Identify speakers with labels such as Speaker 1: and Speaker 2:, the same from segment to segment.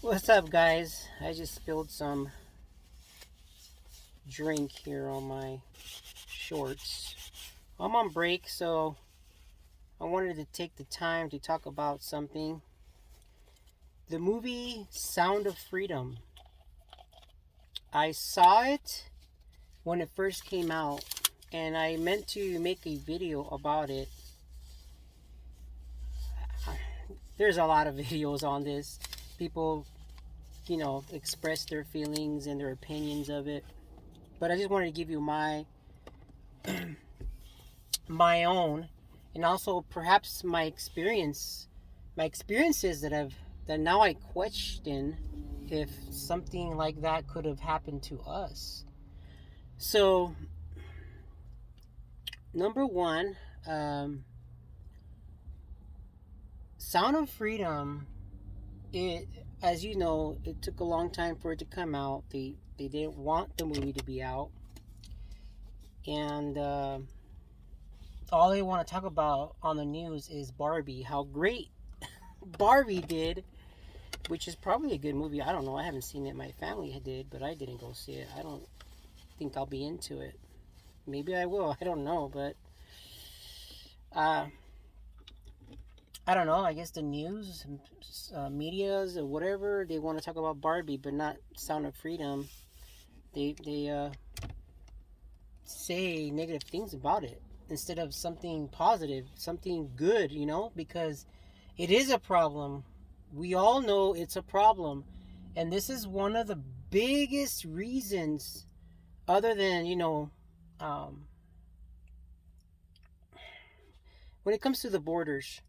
Speaker 1: What's up, guys? I just spilled some drink here on my shorts. I'm on break, so I wanted to take the time to talk about something. The movie Sound of Freedom. I saw it when it first came out, and I meant to make a video about it. There's a lot of videos on this. People, express their feelings and their opinions of it. But I just wanted to give you my own, and also perhaps my experiences that now I question if something like that could have happened to us. So, number one, um, Sound of Freedom. It, as you know, it took a long time for it to come out. They didn't want the movie to be out, and all they want to talk about on the news is Barbie. How great Barbie did, which is probably a good movie. I don't know. I haven't seen it. My family did, but I didn't go see it. I don't think I'll be into it. Maybe I will. I don't know, but uh, I don't know. I guess the news, media's, or whatever, they want to talk about Barbie, but not Sound of Freedom. They say negative things about it instead of something positive, something good. Because it is a problem. We all know it's a problem, and this is one of the biggest reasons, other than um, when it comes to the borders.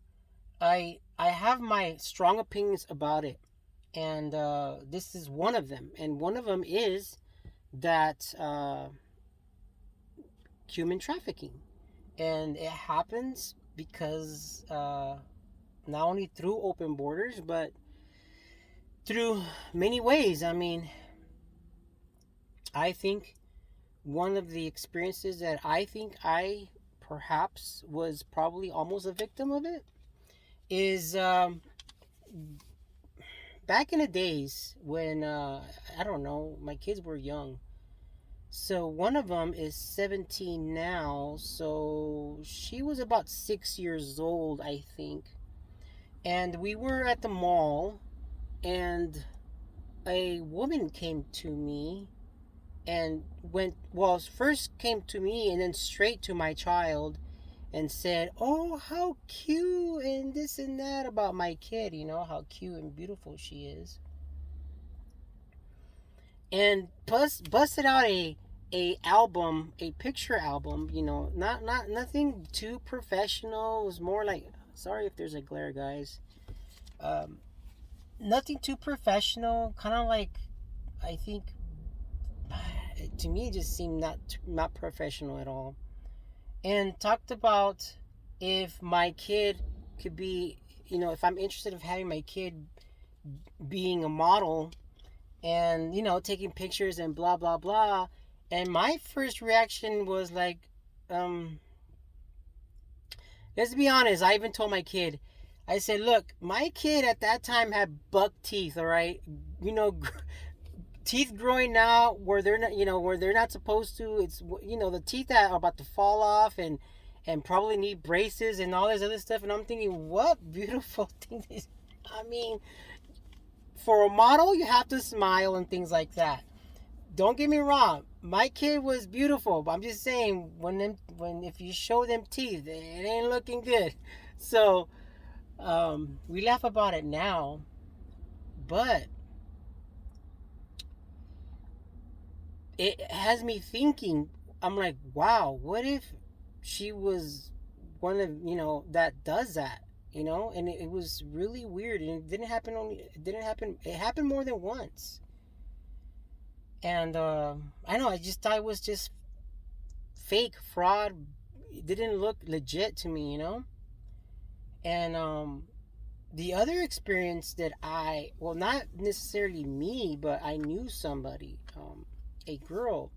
Speaker 1: I have my strong opinions about it, and this is one of them. And one of them is that human trafficking, and it happens because not only through open borders, but through many ways. I mean, I think one of the experiences that I think I perhaps was probably almost a victim of it is back in the days when I don't know, my kids were young. So one of them is 17 now, so she was about 6 years old, I think. And we were at the mall, and a woman came to me and first came to me and then straight to my child and said, "Oh, how cute," and this and that about my kid, how cute and beautiful she is. And plus busted out a picture album, not nothing too professional. It was more like, sorry if there's a glare, guys. Um, Nothing too professional, kind of like, I think, to me it just seemed not professional at all. And talked about if my kid could be, if I'm interested of having my kid being a model, and taking pictures and blah blah blah. And my first reaction was like, um let's be honest. I even told my kid, I said, look, my kid at that time had buck teeth, all right? you know Teeth growing out where they're not, where they're not supposed to. It's, the teeth that are about to fall off, and probably need braces and all this other stuff. And I'm thinking, what beautiful things. I mean, for a model, you have to smile and things like that. Don't get me wrong, my kid was beautiful, but I'm just saying, when if you show them teeth, it ain't looking good. So we laugh about it now, but it has me thinking. I'm like, wow, what if she was one of, that does that, and it was really weird, and it happened more than once. And I know, I just thought it was just fake fraud. It didn't look legit to me, And the other experience that not necessarily me, but I knew somebody, a girl,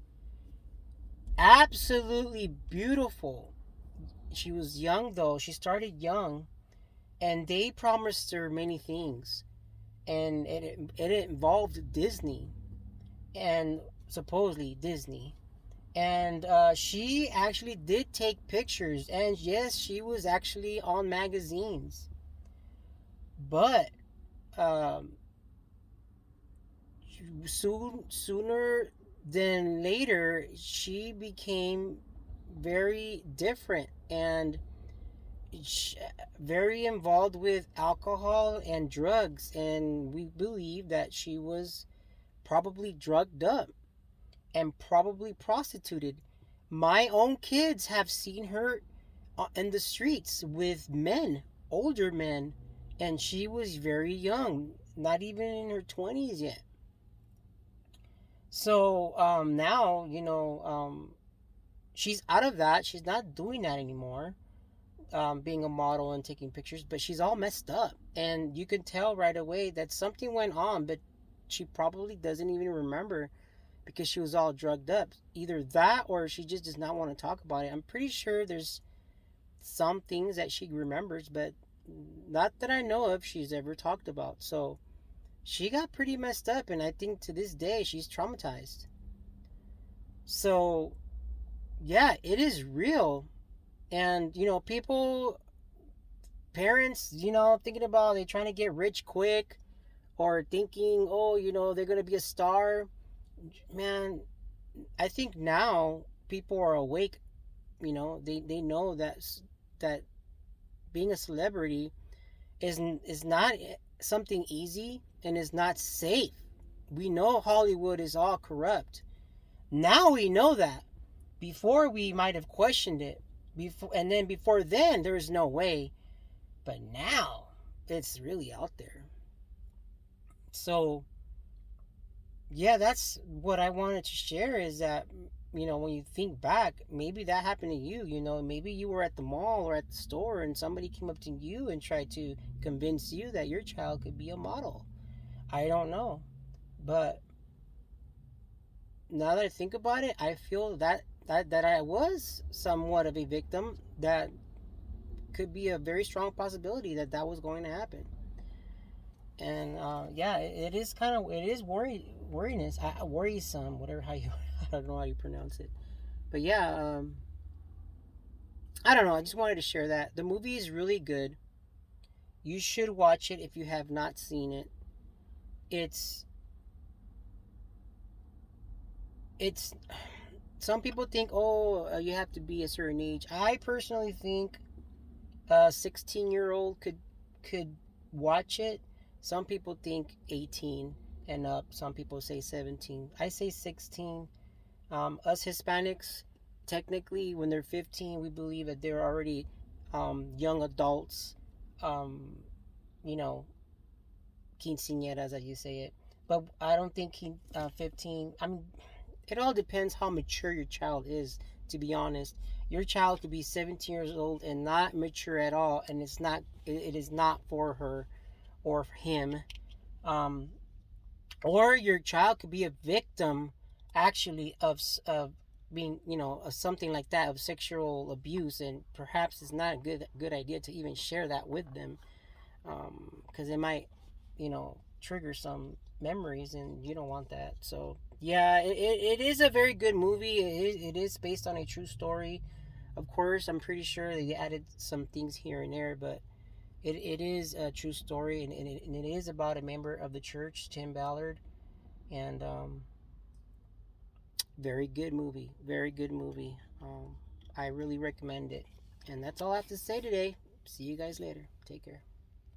Speaker 1: absolutely beautiful. She was young though. She started young, and they promised her many things. and it involved Disney, and supposedly Disney. And she actually did take pictures, and yes, she was actually on magazines. But um, sooner than later, she became very different and very involved with alcohol and drugs. And we believe that she was probably drugged up and probably prostituted. My own kids have seen her in the streets with men, older men, and she was very young, not even in her 20s yet. So now, she's out of that. She's not doing that anymore, being a model and taking pictures, but she's all messed up. And you can tell right away that something went on, but she probably doesn't even remember because she was all drugged up. Either that or she just does not want to talk about it. I'm pretty sure there's some things that she remembers, but not that I know of she's ever talked about. So she got pretty messed up, and I think to this day she's traumatized. So yeah, it is real. And people, parents, thinking about they trying to get rich quick, or thinking, oh, they're gonna be a star. Man, I think now people are awake. They know that being a celebrity is not something easy and is not safe. We know Hollywood is all corrupt. Now we know that. Before we might have questioned it. Before then there's no way. But now it's really out there. So yeah, that's what I wanted to share is that when you think back, maybe that happened to you. Maybe you were at the mall or at the store and somebody came up to you and tried to convince you that your child could be a model. I don't know. But now that I think about it, I feel that I was somewhat of a victim. That could be a very strong possibility that was going to happen. And yeah, it is kind of it is worryiness, worrisome, whatever how you I don't know how you pronounce it, but yeah, I don't know. I just wanted to share that the movie is really good. You should watch it if you have not seen it. It's it's some people think, oh, you have to be a certain age. I personally think a 16-year-old could watch it. Some people think 18 and up. Some people say 17. I say 16. Us Hispanics, technically, when they're 15, we believe that they're already young adults. Um, you know, quinceañeras, as you say it. But I don't think 15. I mean, it all depends how mature your child is. To be honest, your child could be 17 years old and not mature at all, and it's not. It is not for her or for him. Um, or your child could be a victim, actually, of being, of something like that, of sexual abuse, and perhaps it's not a good idea to even share that with them, because it might, trigger some memories, and you don't want that. So yeah, it is a very good movie. It is based on a true story. Of course, I'm pretty sure they added some things here and there, but it is a true story, and it is about a member of the church, Tim Ballard, and very good movie, very good movie. I really recommend it. And that's all I have to say today. See you guys later. Take care.